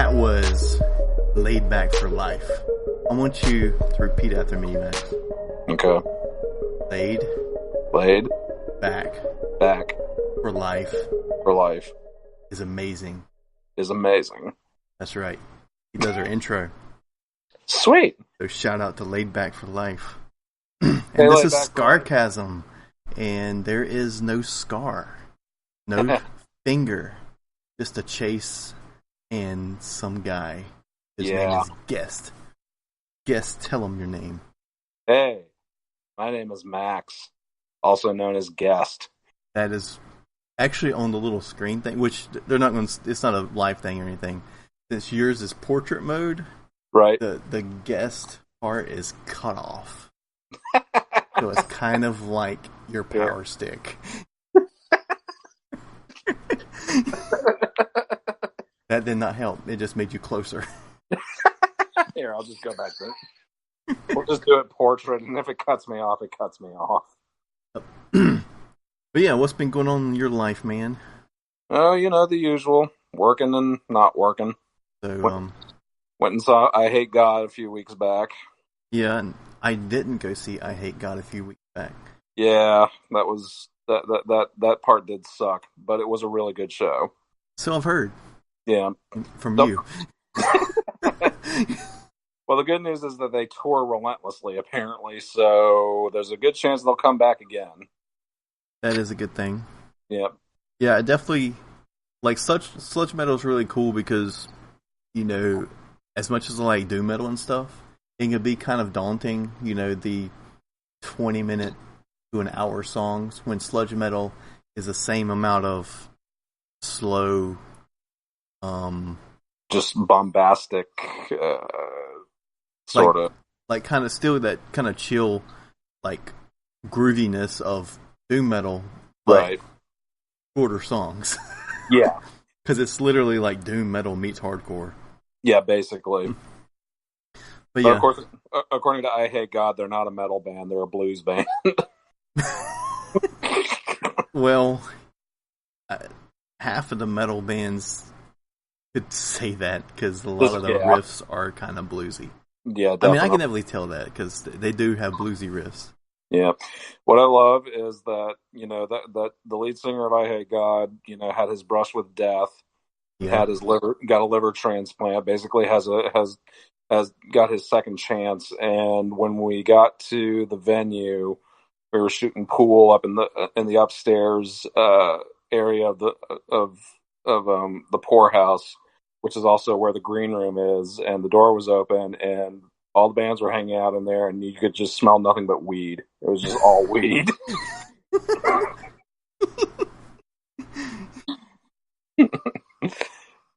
That was Laid Back for Life. I want you to repeat after me, Max. Okay. Laid back for life is amazing. That's right. He does our intro. Sweet. So shout out to Laid Back for Life. And this is Scarcasm. And there is no scar. No finger. Just a chase and some guy. His name is Guest. Guest, tell him your name. Hey, my name is Max, also known as Guest. That is actually on the little screen thing, which they're not going to, it's not a live thing or anything. Since yours is portrait mode, right? The Guest part is cut off. So it's kind of like your power stick. That did not help. It just made you closer. Here, I'll just go back to it. We'll just do it portrait, and if it cuts me off, it cuts me off. But yeah, what's been going on in your life, man? Oh, you know, the usual. Working and not working. So, went and saw I Hate God a few weeks back. Yeah, and I didn't go see I Hate God a few weeks back. Yeah, that part did suck, but it was a really good show. So I've heard. Yeah. From you. Well, the good news is that they tour relentlessly, apparently, so there's a good chance they'll come back again. That is a good thing. Yeah. Yeah, I definitely, like, sludge metal is really cool because, you know, as much as I like doom metal and stuff, it can be kind of daunting, you know, the 20-minute to an hour songs, when sludge metal is the same amount of slow, just bombastic, sort of. Like, kind of still that kind of chill, like, grooviness of doom metal, but right. Shorter songs. Yeah. Because it's literally like doom metal meets hardcore. Yeah, basically. But yeah. Of course, according to I Hate God, they're not a metal band, they're a blues band. Well, half of the metal bands could say that because a lot of the riffs are kind of bluesy. Yeah, definitely. I mean, I can definitely tell that because they do have bluesy riffs. Yeah. What I love is that, you know, that the lead singer of I Hate God, you know, had his brush with death, got a liver transplant, basically has got his second chance. And when we got to the venue, we were shooting pool up in the upstairs area of the poorhouse, which is also where the green room is, and the door was open, and all the bands were hanging out in there, and you could just smell nothing but weed. It was just all weed.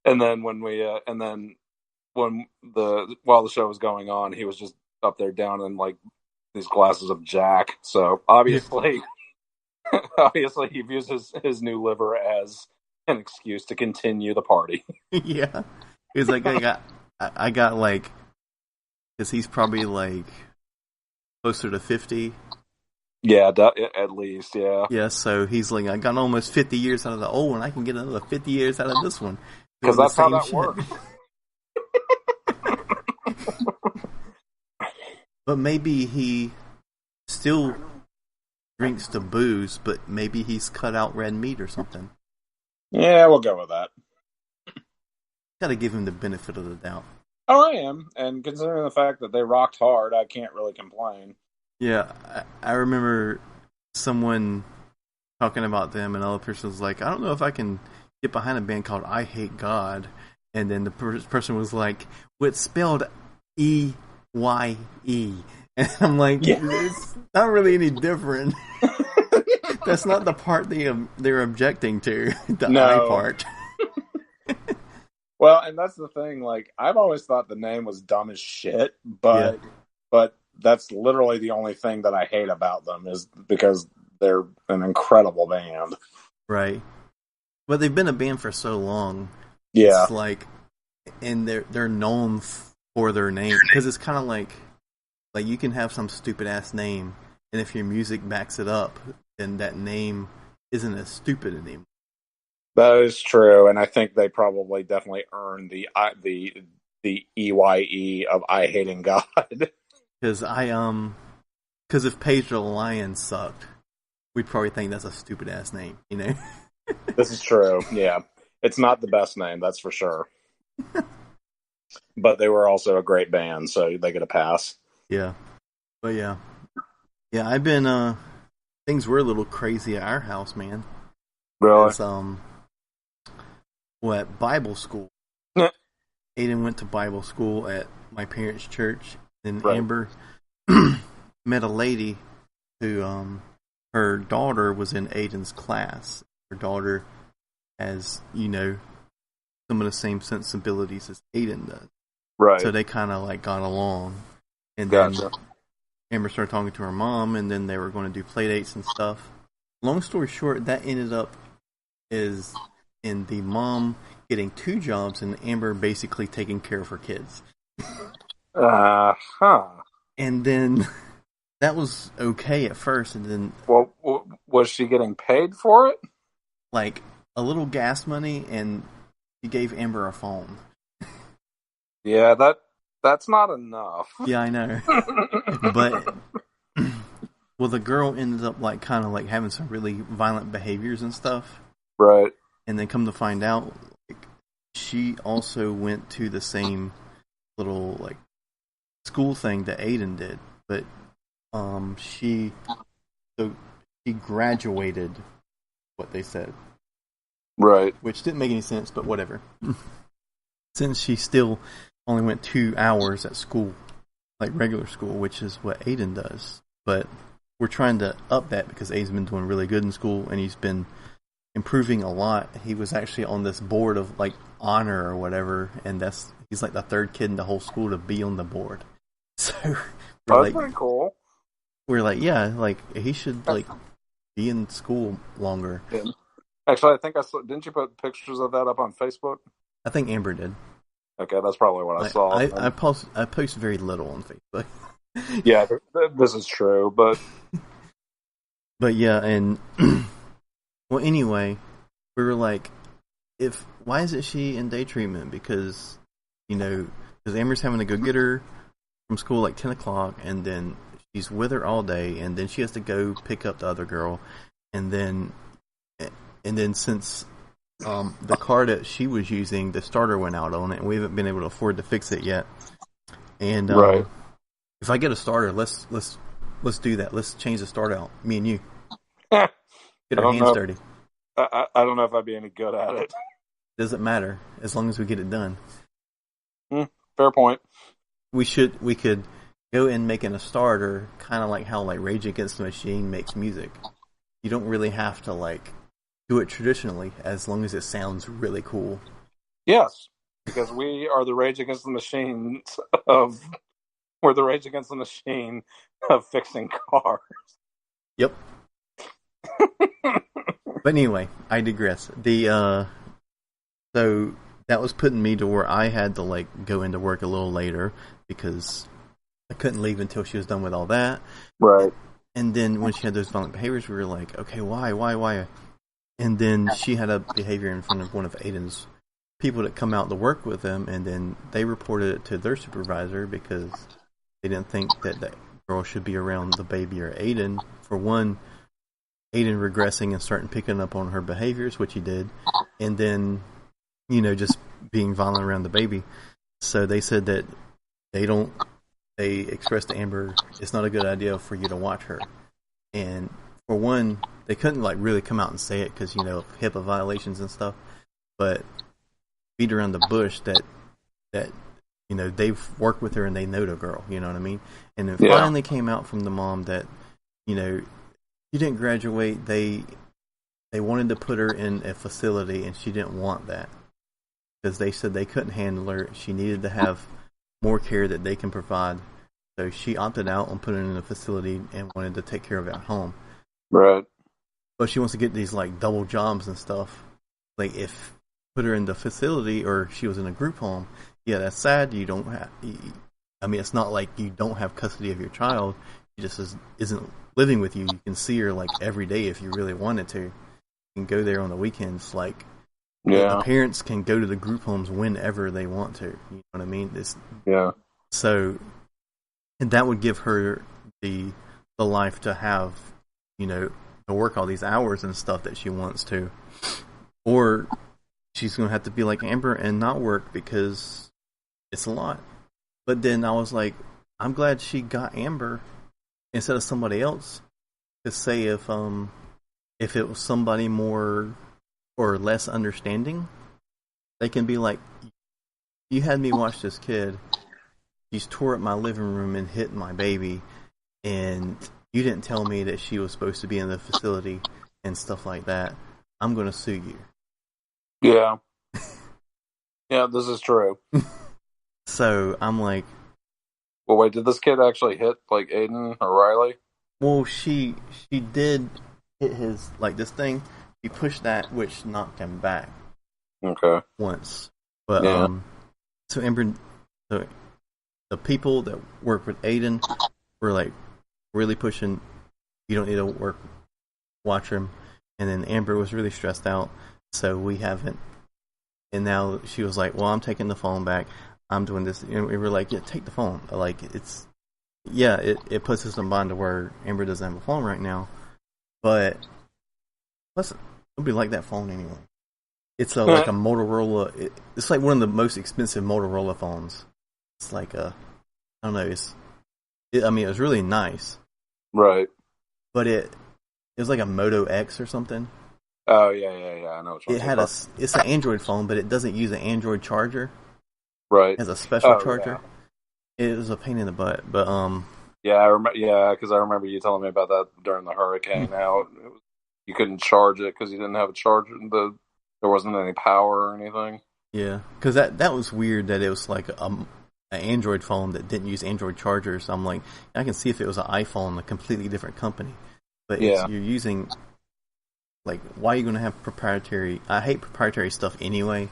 And then while the show was going on, he was just up there down in like these glasses of Jack. So obviously he views his new liver as an excuse to continue the party. Yeah, he's like, I got like, because he's probably like closer to 50. Yeah, at least, yeah. Yeah, so he's like, I got almost 50 years out of the old one. I can get another 50 years out of this one. Because that's how that works. But maybe he still drinks the booze, but maybe he's cut out red meat or something. Yeah, we'll go with that. Gotta give him the benefit of the doubt. Oh, I am. And considering the fact that they rocked hard, I can't really complain. Yeah, I remember someone talking about them, and another person was like, I don't know if I can get behind a band called I Hate God. And then the person was like, well, it's spelled EYE. And I'm like, it's not really any different. That's not the part they're objecting to, the I part. Well, and that's the thing, like, I've always thought the name was dumb as shit, but that's literally the only thing that I hate about them, is because they're an incredible band. Right. But they've been a band for so long. Yeah. It's like, and they're known for their name, because it's kind of like you can have some stupid ass name, and if your music backs it up, then that name isn't as stupid anymore. That is true, and I think they probably definitely earned the EYE of I hating God. Because because if Paige the Lion sucked, we'd probably think that's a stupid ass name, you know? This is true. Yeah, it's not the best name, that's for sure. But they were also a great band, so they get a pass. Yeah, but yeah, I've been things were a little crazy at our house, man. Really? Because at Bible school. Aiden went to Bible school at my parents' church, and Right. Amber met a lady who her daughter was in Aiden's class. Her daughter has, some of the same sensibilities as Aiden does. Right. So they kind of like got along. And Gotcha. then Amber started talking to her mom, and then they were going to do play dates and stuff. Long story short, that ended up is in the mom getting 2 jobs and Amber basically taking care of her kids. Huh. And then that was okay at first, and then Well, was she getting paid for it? like a little gas money, and she gave Amber a phone. Yeah, that's not enough. Yeah, I know. But well, the girl ended up like kind of like having some really violent behaviors and stuff. Right. And then come to find out, like, she also went to the same little like school thing that Aiden did, but she graduated, what they said, Right. which didn't make any sense, but whatever. Since she still only went 2 hours at school, like regular school, which is what Aiden does, but we're trying to up that because Aiden's been doing really good in school and he's been improving a lot. He was actually on this board of like honor or whatever, and he's like the 3rd kid in the whole school to be on the board. So That's pretty cool. We're like, yeah, like he should like be in school longer. Yeah. Actually, I think I saw. Didn't you put pictures of that up on Facebook? I think Amber did. Okay, that's probably what I saw. I post very little on Facebook. Yeah, this is true, but yeah, and well, anyway, we were like, why isn't she in day treatment? Because Amber's having to go get her from school like 10 o'clock, and then she's with her all day, and then she has to go pick up the other girl, and then since the car that she was using, the starter went out on it, and we haven't been able to afford to fix it yet. And right. If I get a starter, let's do that. Let's change the starter out, me and you. Get our hands dirty. I don't know if I'd be any good at it. Doesn't matter as long as we get it done. Fair point. We could go in making a starter, kind of like how like Rage Against the Machine makes music. You don't really have to like do it traditionally, as long as it sounds really cool. Yes, because we are the Rage Against the Machine of. We're the Rage Against the Machine of fixing cars. Yep. But anyway, I digress. So that was putting me to where I had to like go into work a little later because I couldn't leave until she was done with all that. Right. And then when she had those violent behaviors, we were like, okay, why? And then she had a behavior in front of one of Aiden's people that come out to work with him, and then they reported it to their supervisor because they didn't think that that girl should be around the baby or Aiden. For one, Aiden regressing and starting picking up on her behaviors, which he did, and then, just being violent around the baby. So they said that they expressed to Amber, it's not a good idea for you to watch her. And for one, they couldn't like really come out and say it because, HIPAA violations and stuff, but beat around the bush that they've worked with her and they know the girl, you know what I mean? And it finally came out from the mom that, she didn't graduate. They wanted to put her in a facility and she didn't want that because they said they couldn't handle her. She needed to have more care that they can provide. So she opted out on putting her in a facility and wanted to take care of it at home. Right. But she wants to get these like double jobs and stuff. Like if put her in the facility or she was in a group home, yeah, that's sad. You don't have. I mean, it's not like you don't have custody of your child. She just isn't living with you. You can see her like every day if you really wanted to. You can go there on the weekends. Like The Yeah. parents can go to the group homes whenever they want to. You know what I mean? Yeah. So, and that would give her the life to have, to work all these hours and stuff that she wants to. Or she's going to have to be like Amber and not work because it's a lot. But then I was like, I'm glad she got Amber instead of somebody else. To say if it was somebody more or less understanding, they can be like, you had me watch this kid. He's tore up my living room and hit my baby, and you didn't tell me that she was supposed to be in the facility and stuff like that. I'm going to sue you. Yeah. Yeah, this is true. So I'm like, well, wait, did this kid actually hit like Aiden or Riley? Well, she did hit his, like, this thing. She pushed that, which knocked him back. Okay. Once. But, yeah. So Amber, the people that work with Aiden were, like, really pushing, you don't need to watch him. And then Amber was really stressed out, so we haven't. And now she was like, well, I'm taking the phone back. I'm doing this. And we were like, yeah, take the phone. Like, it puts us in bond to where Amber doesn't have a phone right now. But it'll be like that phone anyway. It's like a Motorola. It's like one of the most expensive Motorola phones. It's like I don't know. It was really nice. Right. But it was like a Moto X or something. Oh yeah. I know. It's an Android phone, but it doesn't use an Android charger. Right. It has a special charger. Yeah. It was a pain in the butt, but yeah, I remember. Yeah, because I remember you telling me about that during the hurricane. How you couldn't charge it because you didn't have a charger. There wasn't any power or anything. Yeah, because that was weird that it was like an Android phone that didn't use Android chargers. I'm like, I can see if it was an iPhone, a completely different company, but you're using, like, why are you going to have proprietary? I hate proprietary stuff anyway,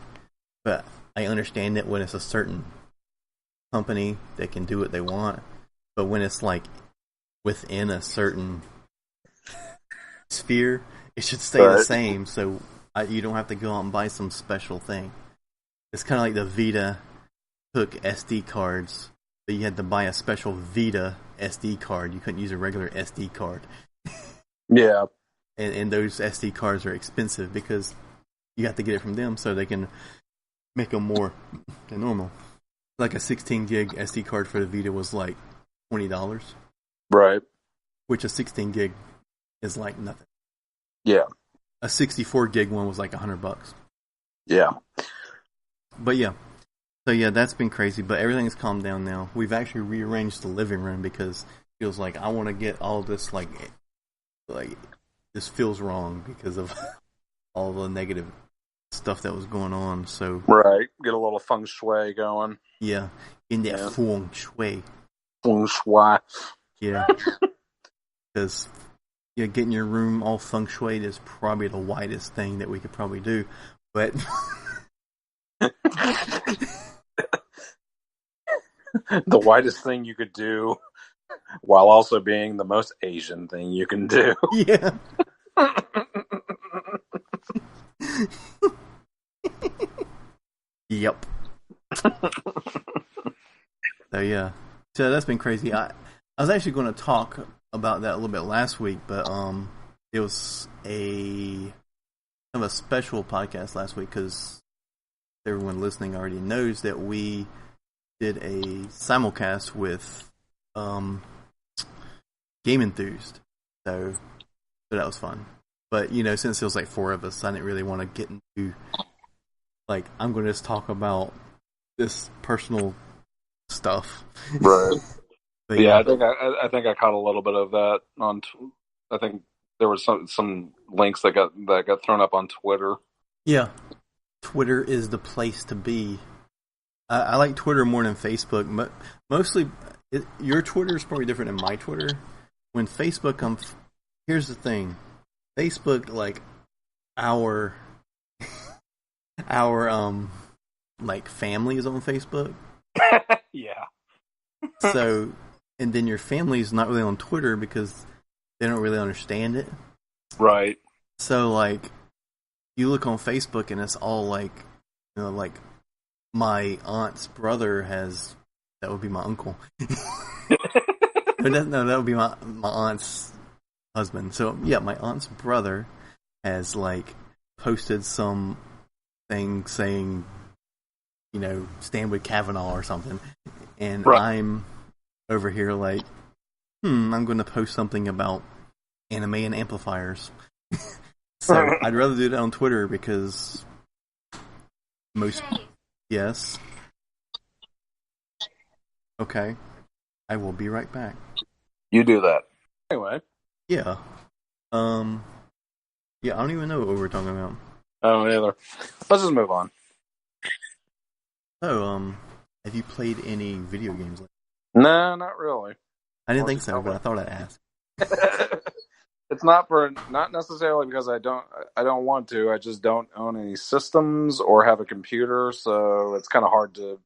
but I understand it when it's a certain company that can do what they want. But when it's like within a certain sphere, it should stay the same. So you don't have to go out and buy some special thing. It's kind of like the Vita took SD cards, but you had to buy a special Vita SD card. You couldn't use a regular SD card. Yeah. And those SD cards are expensive because you have to get it from them so they can make them more than normal. Like a 16 gig SD card for the Vita was like $20. Right. Which a 16 gig is like nothing. Yeah. A 64 gig one was like $100. Yeah. But yeah. So yeah, that's been crazy, but everything's calmed down now. We've actually rearranged the living room because it feels like I want to get all this like this feels wrong because of all the negative stuff that was going on. So right, get a little feng shui going. Yeah, in that feng shui. Feng shui. Yeah, because getting your room all feng shuied is probably the widest thing that we could probably do, but. The widest thing you could do, while also being the most Asian thing you can do. Yeah. Yep. So yeah, so that's been crazy. I was actually going to talk about that a little bit last week, but it was kind of a special podcast last week because everyone listening already knows that we did a simulcast with Game Enthused, so that was fun. But since it was like 4 of us, I didn't really want to get into like I'm going to just talk about this personal stuff, right? But yeah, I think I caught a little bit of that on. I think there was some links that got thrown up on Twitter. Yeah, Twitter is the place to be. I like Twitter more than Facebook, but mostly your Twitter is probably different than my Twitter. When Facebook, here's the thing, Facebook, like our like family is on Facebook. Yeah. So, and then your family is not really on Twitter because they don't really understand it. Right. So, like, you look on Facebook and it's all like, like my aunt's brother has. That would be my uncle. No, that would be my aunt's husband. So yeah, my aunt's brother has like posted some thing saying, stand with Kavanaugh or something, and right. I'm over here like, I'm going to post something about anime and amplifiers. So I'd rather do that on Twitter because yes. Okay. I will be right back. You do that. Anyway. Yeah. Yeah, I don't even know what we're talking about. I don't either. Let's just move on. So, have you played any video games? No, not really. I didn't think so, but I thought I'd ask. It's not necessarily because I don't want to. I just don't own any systems or have a computer, so it's kind of hard to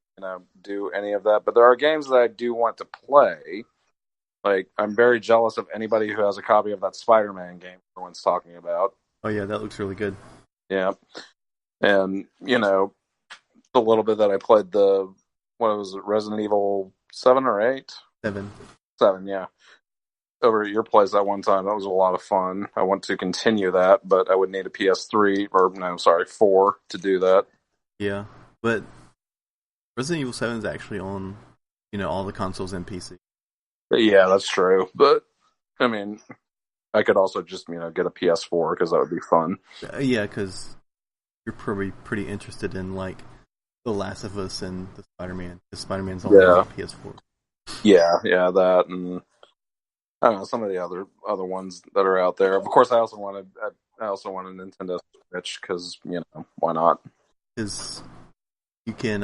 do any of that. But there are games that I do want to play. Like, I'm very jealous of anybody who has a copy of that Spider-Man game everyone's talking about. Oh yeah, that looks really good. Yeah, and the little bit that I played Resident Evil 7 or 8? 7. 7, yeah. Over at your place that one time. That was a lot of fun. I want to continue that, but I would need a PS3 4 to do that. Yeah, but Resident Evil 7 is actually on, all the consoles and PC. Yeah, that's true. But I mean, I could also just get a PS4 because that would be fun. Yeah, because you're probably pretty interested in like The Last of Us and the Spider-Man. The Spider-Man's on the PS4. Yeah, that and I don't know some of the other ones that are out there. Of course, I also want a Nintendo Switch because why not? Because you can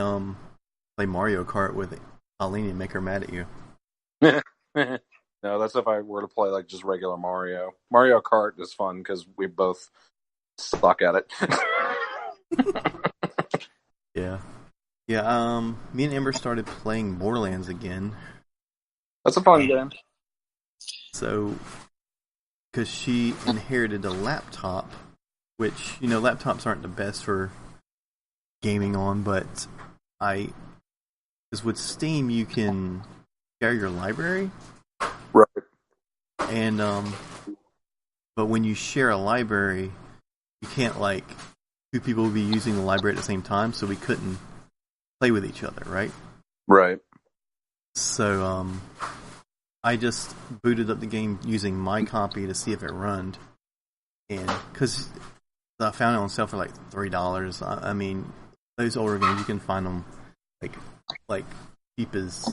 play Mario Kart with Eileen and make her mad at you. No, that's if I were to play like just regular Mario. Mario Kart is fun because we both suck at it. Yeah. Me and Ember started playing Borderlands again. That's a fun game. So, because she inherited a laptop, which, laptops aren't the best for gaming on, but because with Steam you can share your library. Right. And, but when you share a library, you can't, like, two people will be using the library at the same time, so we couldn't play with each other, right? Right. So, I just booted up the game using my copy to see if it run. And, because I found it on sale for like $3. I mean, those older games, you can find them like cheap as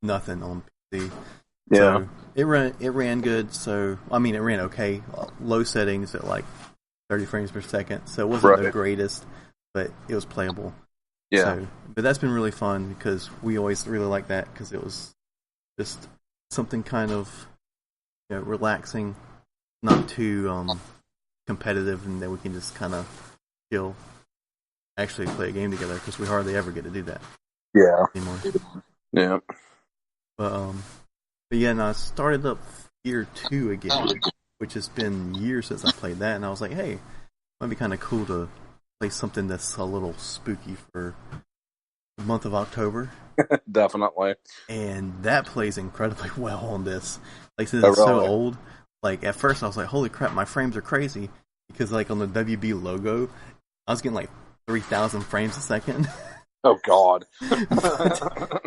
nothing on PC. Yeah. So it ran good. So I mean, it ran okay. Low settings at like 30 frames per second. So it wasn't the greatest, but it was playable. Yeah. So, but that's been really fun because we always really liked that because it was just something kind of relaxing, not too competitive, and then we can just kind of chill, actually play a game together because we hardly ever get to do that. Yeah. Anymore. Yeah. But yeah, and I started up Fear 2 again, which has been years since I played that, and I was like, hey, it might be kind of cool to play something that's a little spooky for the month of October. Definitely. And that plays incredibly well on this. Like, since it's so old, like, at first I was like, holy crap, my frames are crazy. Because, like, on the WB logo, I was getting, like, 3,000 frames a second. Oh, God.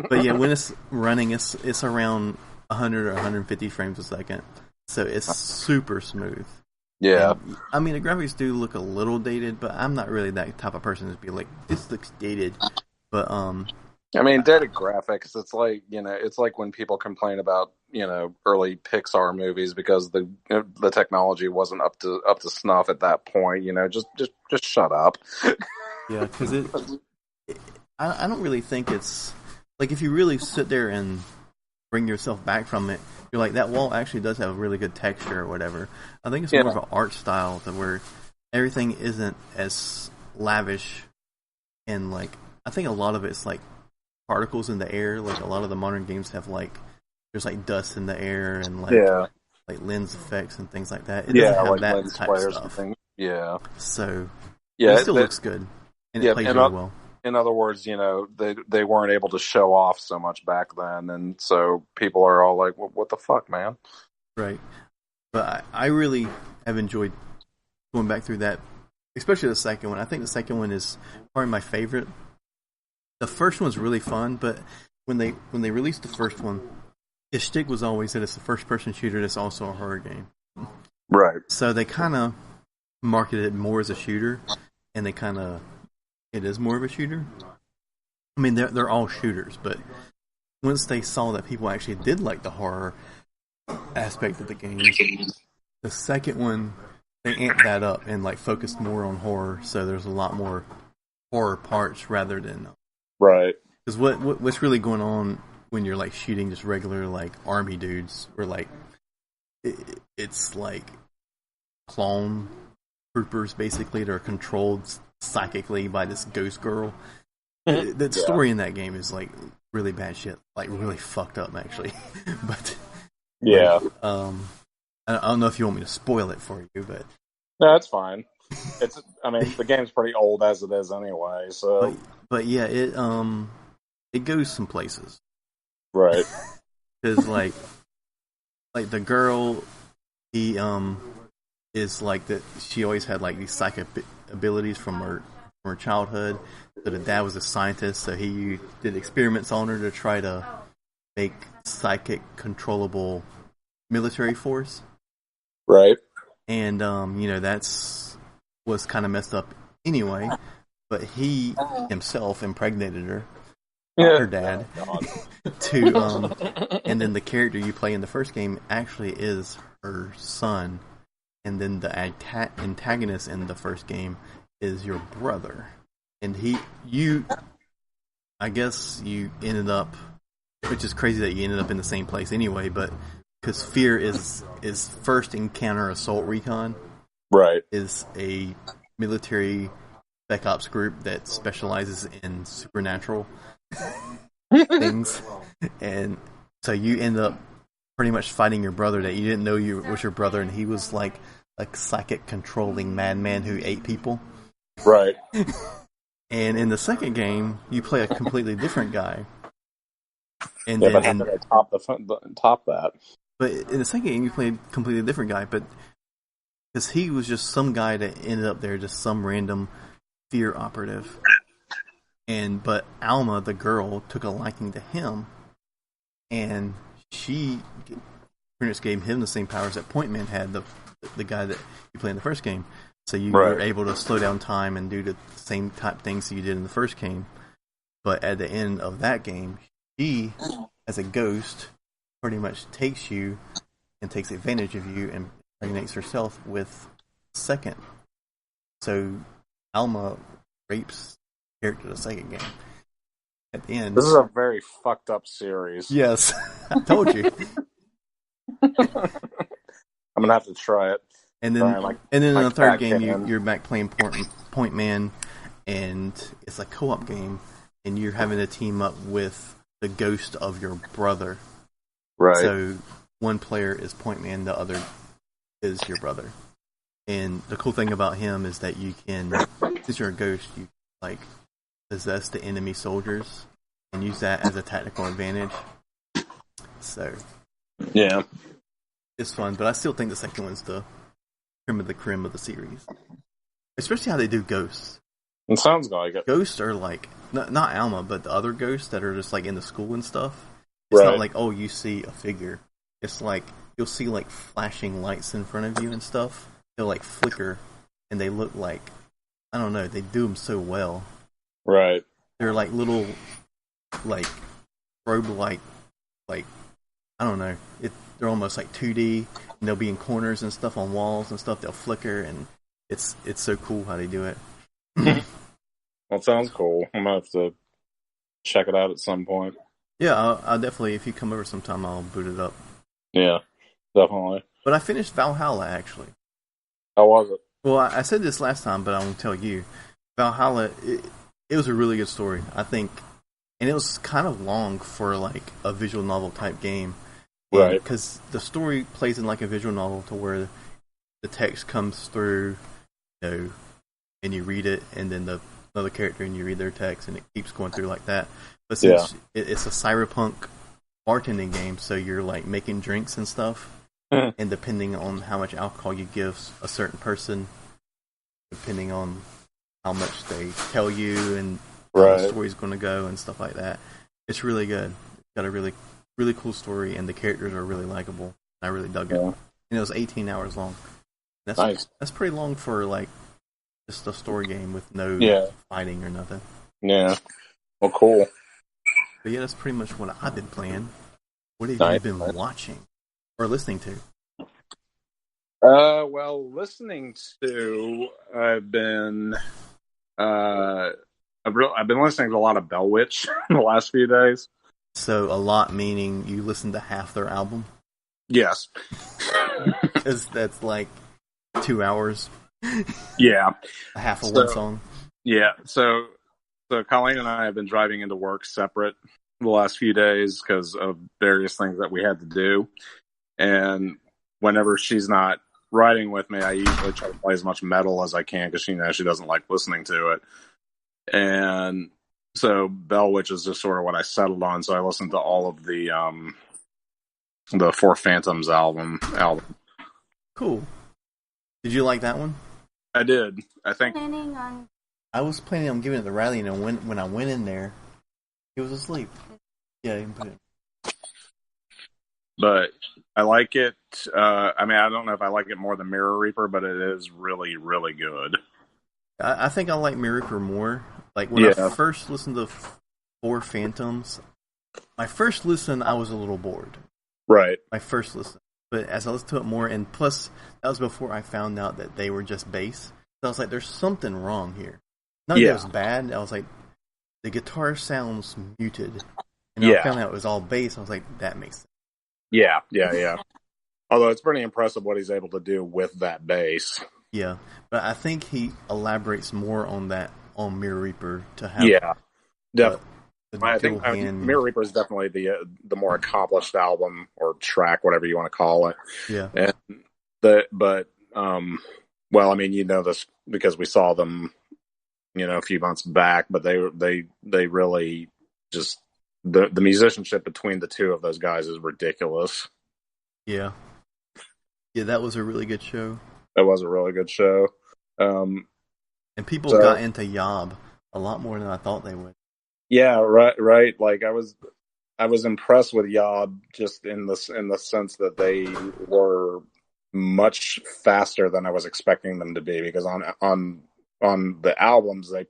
but yeah, when it's running, it's around 100 or 150 frames a second. So it's super smooth. Yeah. And, I mean, the graphics do look a little dated, but I'm not really that type of person to be like, this looks dated. But, I mean, dated graphics, it's like, it's like when people complain about, early Pixar movies because the technology wasn't up to snuff at that point, just shut up. Yeah, because I don't really think it's, like, if you really sit there and bring yourself back from it, you're like, that wall actually does have a really good texture or whatever. I think it's more of an art style to where everything isn't as lavish, and, like, I think a lot of it's, like, particles in the air. Like, a lot of the modern games have, like, there's, like, dust in the air and, like lens effects and things like that. It doesn't have like that lens type flares stuff. and things. Yeah. So, But it still looks good, and it plays really well. In other words, they weren't able to show off so much back then, and so people are all like, "What the fuck, man?" Right. But I really have enjoyed going back through that, especially the second one. I think the second one is probably my favorite. The first one's really fun, but when they released the first one, its shtick was always that it's a first-person shooter that's also a horror game. Right. So they kind of marketed it more as a shooter, and it is more of a shooter. I mean, they're all shooters, but once they saw that people actually did like the horror aspect of the game, the second one, they amped that up and focused more on horror, so there's a lot more horror parts rather than right. Because what's really going on when you're shooting just regular army dudes, or it's clone troopers basically that are controlled psychically by this ghost girl. The story in that game is really bad shit, really fucked up actually. But yeah, I don't know if you want me to spoil it for you, but no, it's fine. The game's pretty old as it is anyway. So, but yeah, it goes some places, right? Because the girl, he is that she always had these psychic abilities from her childhood. So the dad was a scientist, so he did experiments on her to try to make psychic controllable military force. Right. And that's was kind of messed up anyway. But he himself impregnated her, her dad, and then the character you play in the first game actually is her son, and then the antagonist in the first game is your brother, and I guess you ended up, which is crazy that you ended up in the same place anyway, but because Fear is first encounter assault recon, right, is a military spec ops group that specializes in supernatural things, and so you end up pretty much fighting your brother that you didn't know was your brother, and he was a psychic controlling madman who ate people. Right. And in the second game, you play a completely different guy. And but how did I top that? But in the second game, you played a completely different guy, but because he was just some guy that ended up there, just some random Fear operative. But Alma, the girl, took a liking to him, and she pretty much gave him the same powers that Point Man had, the guy that you played in the first game. So you were able to slow down time and do the same type things that you did in the first game. But at the end of that game, she, as a ghost, pretty much takes you and takes advantage of you and impregnates herself with second. So Alma rapes the character of the second game. At the end. This is a very fucked up series. Yes. I told you. I'm gonna have to try it. And then in the third game, you're back playing Point Man, and it's a co-op game, and you're having to team up with the ghost of your brother. Right. So one player is Point Man, the other is your brother. And the cool thing about him is that you can, since you're a ghost, you possess the enemy soldiers and use that as a tactical advantage. So yeah, it's fun, but I still think the second one's the creme of the creme of the series, especially how they do ghosts. It sounds like it. Ghosts are not Alma, but the other ghosts that are just in the school and stuff. It's not you see a figure. It's you'll see flashing lights in front of you and stuff. They'll flicker, and they look I don't know. They do them so well. Right. They're little strobe I don't know. They're almost 2D, and they'll be in corners and stuff on walls and stuff. They'll flicker, and it's so cool how they do it. That sounds cool. I'm gonna have to check it out at some point. Yeah, I'll definitely. If you come over sometime, I'll boot it up. Yeah, definitely. But I finished Valhalla actually. How was it? Well, I said this last time, but I won't tell you. Valhalla, it was a really good story, I think, and it was kind of long for a visual novel type game. Right. Because the story plays in a visual novel to where the text comes through, and you read it, and then another character, and you read their text, and it keeps going through like that. But since it's a cyberpunk bartending game, so you're like making drinks and stuff, and depending on how much alcohol you give a certain person, depending on how much they tell you and how the story's going to go and stuff like that, it's really good. It's got a really, really cool story, and the characters are really likable. I really dug it. And it was 18 hours long. That's nice. That's pretty long for like just a story game with no fighting or nothing. Yeah. Well, cool. But yeah, that's pretty much what I've been playing. What have you been watching or listening to? Well, listening to, I've been listening to a lot of Bell Witch in the last few days. So a lot meaning you listened to half their album? Yes. Because that's like 2 hours. Yeah. Half of one song. Yeah. So Colleen and I have been driving into work separate the last few days because of various things that we had to do. And whenever she's not riding with me, I usually try to play as much metal as I can because she doesn't like listening to it. And so Bell Witch is just sort of what I settled on. So I listened to all of the Four Phantoms album. Cool. Did you like that one? I did. I think I was planning on giving it to Riley, and when I went in there, he was asleep. Yeah, you can put it. But I like it. I mean, I don't know if I like it more than Mirror Reaper, but it is really, really good. I think I like Mirror Reaper more. Like when I first listened to Four Phantoms, my first listen I was a little bored. Right. My first listen. But as I listened to it more, and plus, that was before I found out that they were just bass. So I was like, there's something wrong here. Not that it was bad. I was like, the guitar sounds muted. And I found out it was all bass. I was like, that makes sense. Yeah. Although it's pretty impressive what he's able to do with that bass. Yeah. But I think he elaborates more on that on Mirror Reaper to have... Yeah, definitely. I think Mirror Reaper is definitely the more accomplished album or track, whatever you want to call it. Yeah. And well, I mean, you know this because we saw them, a few months back. But they really just the musicianship between the two of those guys is ridiculous. Yeah. Yeah, that was a really good show. That was a really good show. And people got into Yob a lot more than I thought they would. Yeah, right. Like I was impressed with Yob just in the sense that they were much faster than I was expecting them to be, because on the albums they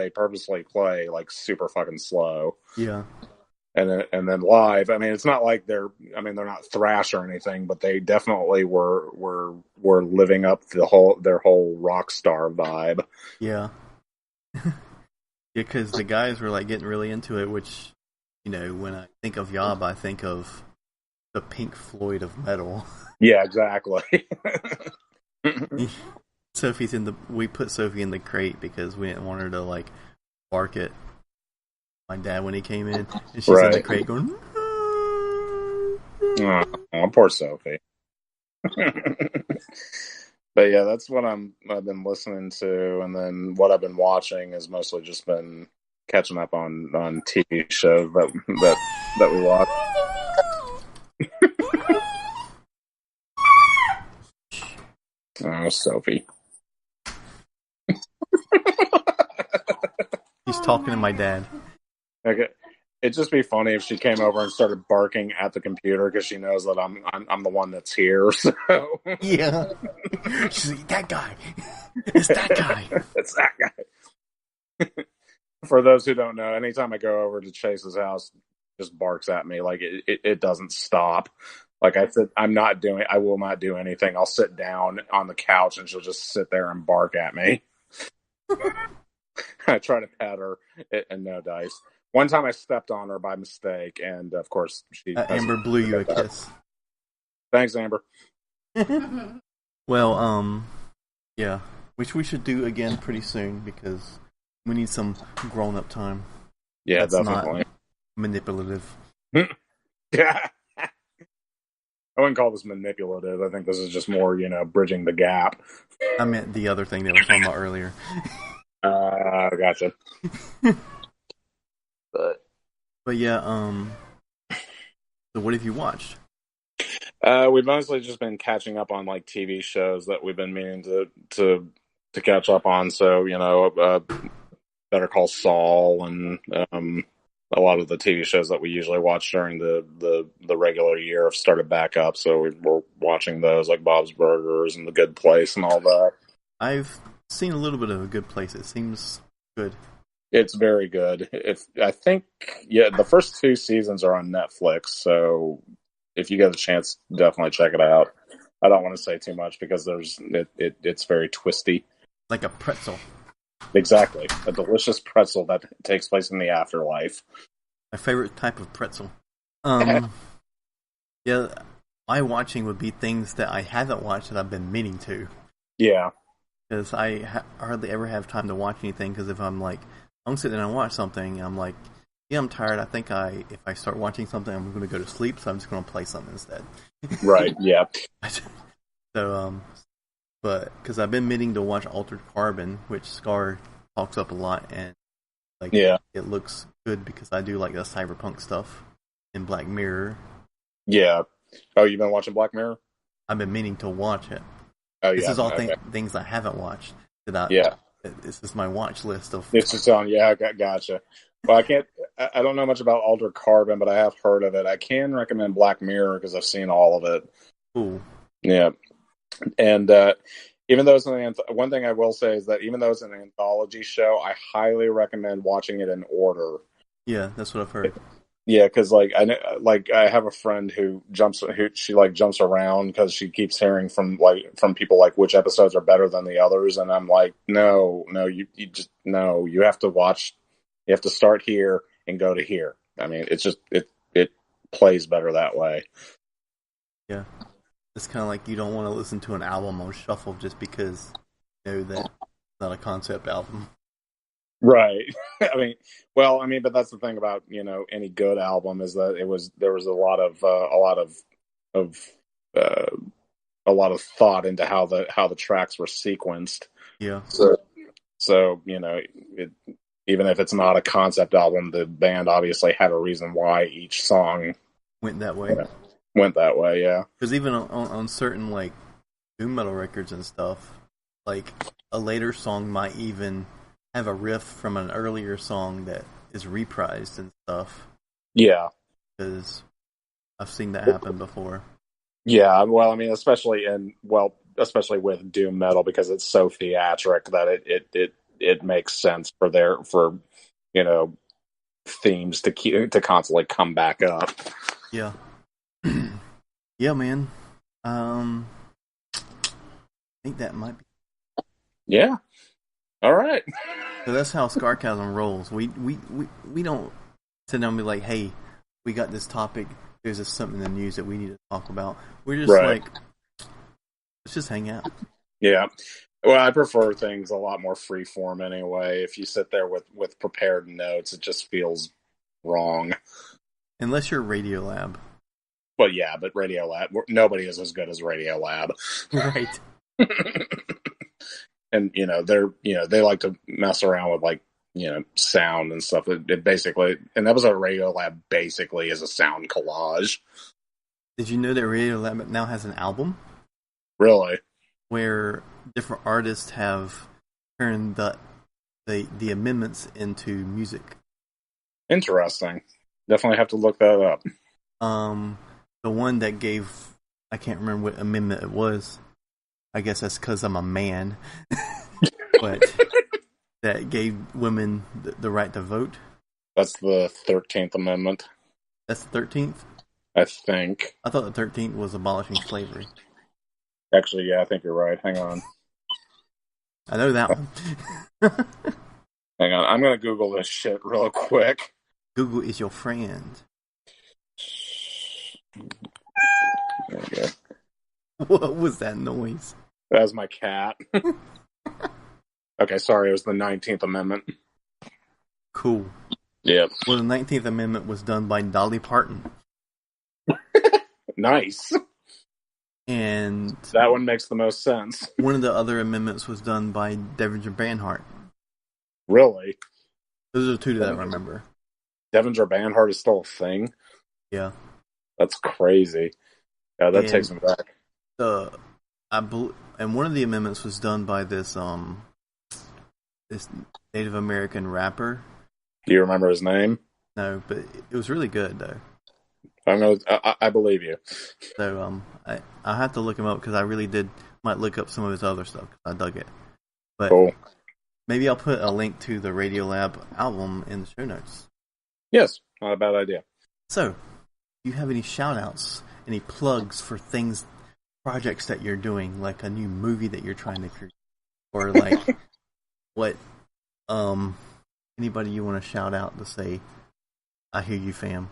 purposely play like super fucking slow. Yeah. And then live, I mean, it's not like they're not thrash or anything, but they definitely were living up to their whole rock star vibe. Yeah. Because the guys were like getting really into it, which, when I think of Yob, I think of the Pink Floyd of metal. Yeah, exactly. We put Sophie in the crate because we didn't want her to like bark at my dad when he came in, and she's in the crate going. Oh, poor Sophie. But yeah, that's what I've been listening to, and then what I've been watching has mostly just been catching up on TV shows that we watch. Oh, Sophie. He's talking to my dad. Okay. It'd just be funny if she came over and started barking at the computer because she knows that I'm the one that's here. So yeah, she's like, that guy. It's that guy. It's that guy. For those who don't know, anytime I go over to Chase's house, just barks at me. Like it doesn't stop. Like I said, I will not do anything. I'll sit down on the couch and she'll just sit there and bark at me. I try to pet her and no dice. One time I stepped on her by mistake, and of course she... Amber blew you a kiss. Thanks, Amber. Well, yeah. Which we should do again pretty soon, because we need some grown-up time. Yeah, that's definitely. Not manipulative. Yeah. I wouldn't call this manipulative. I think this is just more, bridging the gap. I meant the other thing that we were talking about earlier. Gotcha. But yeah, so what have you watched? We've mostly just been catching up on like TV shows that we've been meaning to catch up on. So, Better Call Saul and a lot of the TV shows that we usually watch during the regular year have started back up. So we're watching those, like Bob's Burgers and The Good Place and all that. I've seen a little bit of A Good Place. It seems good. It's very good. I think the first 2 seasons are on Netflix, so if you get a chance, definitely check it out. I don't want to say too much because it's very twisty. Like a pretzel. Exactly. A delicious pretzel that takes place in the afterlife. My favorite type of pretzel. Yeah, my watching would be things that I haven't watched that I've been meaning to. Yeah. Because I hardly ever have time to watch anything, because if I'm like, I'm sitting there and watch something, I'm like, yeah, I'm tired. I think if I start watching something, I'm going to go to sleep, so I'm just going to play something instead. Right, yeah. So, but, because I've been meaning to watch Altered Carbon, which Scar talks up a lot, and it looks good because I do like the cyberpunk stuff in Black Mirror. Yeah. Oh, you've been watching Black Mirror? I've been meaning to watch it. Oh, yeah. This is all things I haven't watched. This is my watch list of. It's just on. Yeah, gotcha. Well, I don't know much about Altered Carbon, but I have heard of it. I can recommend Black Mirror because I've seen all of it. Cool. Yeah, and even though it's one thing I will say is that even though it's an anthology show, I highly recommend watching it in order. Yeah, that's what I've heard. Yeah, because I have a friend who jumps around because she keeps hearing from people like which episodes are better than the others, and I'm like, no, you have to watch, you have to start here and go to here. I mean, it's just it plays better that way. Yeah, it's kind of like you don't want to listen to an album on shuffle just because you know that it's not a concept album. Right. But that's the thing about, any good album is that there was a lot of thought into how the tracks were sequenced. Yeah. So even if it's not a concept album, the band obviously had a reason why each song went that way. Yeah. Because even on certain like doom metal records and stuff, like a later song might even have a riff from an earlier song that is reprised and stuff. Yeah. Because I've seen that happen before. Yeah, well, I mean, especially with doom metal, because it's so theatric that it makes sense for themes to constantly come back up. Yeah. Yeah, man. I think that might be. Yeah. All right. So that's how Scarcasm rolls. We don't sit down and be like, hey, we got this topic. There's just something in the news that we need to talk about. We're just like, let's just hang out. Yeah. Well, I prefer things a lot more freeform anyway. If you sit there with prepared notes, it just feels wrong. Unless you're Radiolab. But Radiolab, nobody is as good as Radiolab. Right. And they like to mess around with sound and stuff. It basically, an episode of Radiolab basically is a sound collage. Did you know that Radiolab now has an album? Really? Where different artists have turned the amendments into music. Interesting. Definitely have to look that up. The one that gave, I can't remember what amendment it was. I guess that's because I'm a man. But that gave women the right to vote. That's the 13th Amendment. That's the 13th? I think. I thought the 13th was abolishing slavery. Actually, yeah, I think you're right. Hang on. I know that one. Hang on. I'm going to Google this shit real quick. Google is your friend. There we go. What was that noise? That was my cat. Okay, sorry, it was the 19th Amendment. Cool. Yep. Well, the 19th Amendment was done by Dolly Parton. Nice. And that one makes the most sense. One of the other amendments was done by Devin Banhart. Really? Those are the two that I remember. Devin Banhart is still a thing? Yeah. That's crazy. Yeah, that takes him back. And one of the amendments was done by this Native American rapper. Do you remember his name? No, but it was really good though. I believe you. So I have to look him up because I really might look up some of his other stuff because I dug it. But cool. Maybe I'll put a link to the Radiolab album in the show notes. Yes, not a bad idea. So, do you have any shout outs, any plugs for projects that you're doing, like a new movie that you're trying to create? Or like what anybody you want to shout out to say, I hear you, fam?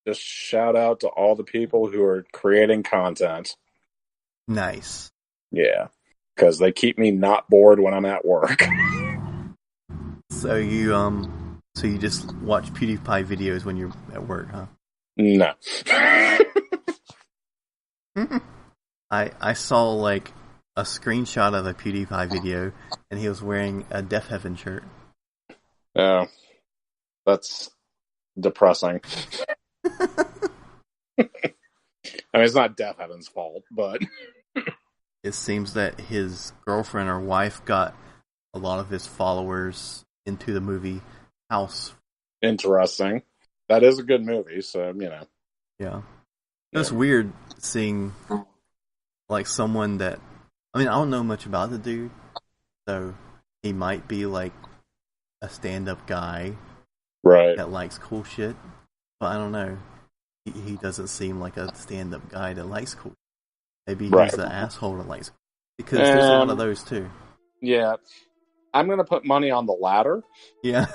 Just shout out to all the people who are creating content. Nice. Yeah, because they keep me not bored when I'm at work. So you just watch PewDiePie videos when you're at work, huh? No. I saw like a screenshot of a PewDiePie video, and he was wearing a Death Heaven shirt. Oh, that's depressing. I mean, it's not Death Heaven's fault, but it seems that his girlfriend or wife got a lot of his followers into the movie House. Interesting. That is a good movie, so Yeah. It was weird seeing like someone that, I mean, I don't know much about the dude, so he might be like a stand-up guy, right, that likes cool shit, but I don't know. He doesn't seem like a stand-up guy that likes cool. Maybe he's the asshole that likes cool. Because there's a lot of those too. Yeah. I'm going to put money on the latter. Yeah.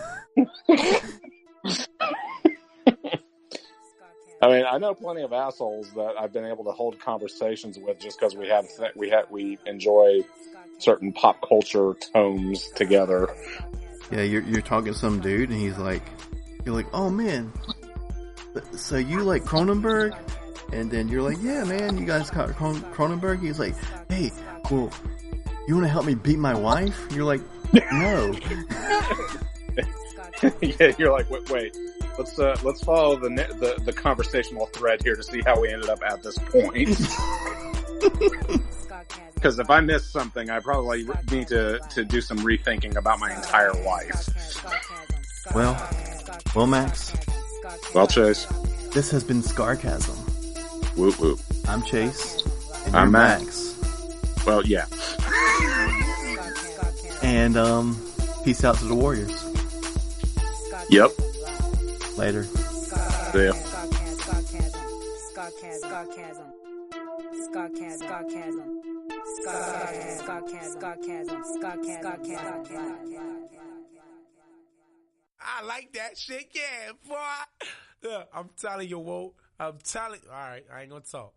I mean, I know plenty of assholes that I've been able to hold conversations with just because we enjoy certain pop culture tomes together. Yeah, you're talking to some dude, and you're like, oh man, so you like Cronenberg? And then you're like, yeah, man, you guys got Cronenberg? He's like, hey, well, you want to help me beat my wife? You're like, no. Yeah, you're like, wait. Let's follow the conversational thread here to see how we ended up at this point. Because if I missed something, I probably need to do some rethinking about my entire life. Well, Max. Well, Chase. This has been Scarcasm. Whoop whoop. I'm Chase. And I'm you're Max. Well, yeah. And peace out to the Warriors. Yep. Later. See ya. I like that shit, yeah, boy. Yeah, I'm telling you, Whoa. I'm telling. All right, I ain't gonna talk.